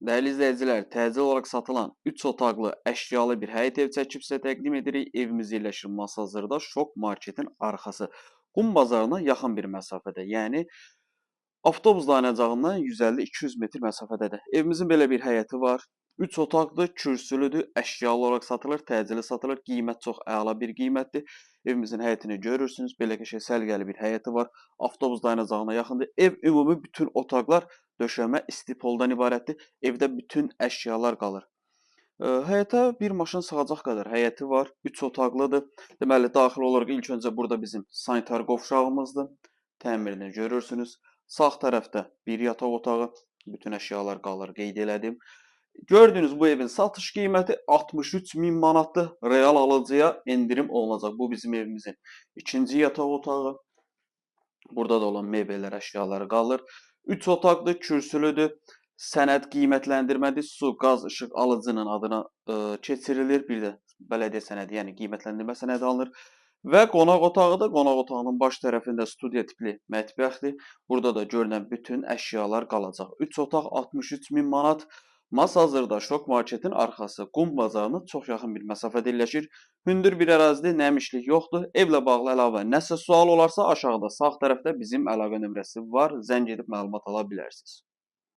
Değerli izleyiciler, təzə olaraq satılan 3 otaqlı əşyalı bir həyət ev çəkib sizə təqdim edirik. Evimiz yerləşir Masazırda, Şok Marketin arxası. Qum bazarına yaxın bir məsafədə, yəni avtobus dayanacağından 150-200 metr məsafədədir. Evimizin belə bir həyəti var. 3 otaqlı, kürsülüdür, əşyalı olaraq satılır, təcili satılır. Qiymət çox əla bir qiymətdir. Evimizin həyətini görürsünüz. Belə qəşəng səliqəli bir həyəti var. Avtobus dayanacağına yaxındır. Ev ümumi bütün otaqlar döşəmə istipoldan ibarətdir. Evdə bütün əşyalar qalır. Həyətə bir maşın sığacaq qədər həyəti var. 3 otaqlıdır. Deməli, daxil olaraq ilk öncə burada bizim sanitar qovşağımızdır. Təmirini görürsünüz. Sağ tərəfdə bir yataq otağı, bütün əşyalar qalır, qeyd elədim. Gördüyünüz bu evin satış qiyməti 63.000 manatdır. Real alıcıya endirim olunacaq. Bu bizim evimizin ikinci yataq otağı. Burada da olan mebellər, əşyaları qalır. 3 otaqlı, kürsülüdür. Sənəd qiymətləndirmədir. Su, qaz, işıq alıcının adına keçirilir. Bir də bələdiyyə sənədi, yəni qiymətləndirmə sənədi alınır. Və qonaq otağı da qonaq otağının baş tərəfində studiya tipli mətbəxdir. Burada da görünən bütün əşyalar qalacaq. 3 otaq 63.000 manat. Masazırda Şok Marketin arxası Qum bazarına çox yaxın bir məsafədə yerləşir. Hündür bir ərazidə nəmişlik yoxdur. Evlə bağlı əlavə nəsə sual olarsa aşağıda sağ tərəfdə bizim əlaqə nömrəsi var. Zəng edib məlumat ala bilərsiniz.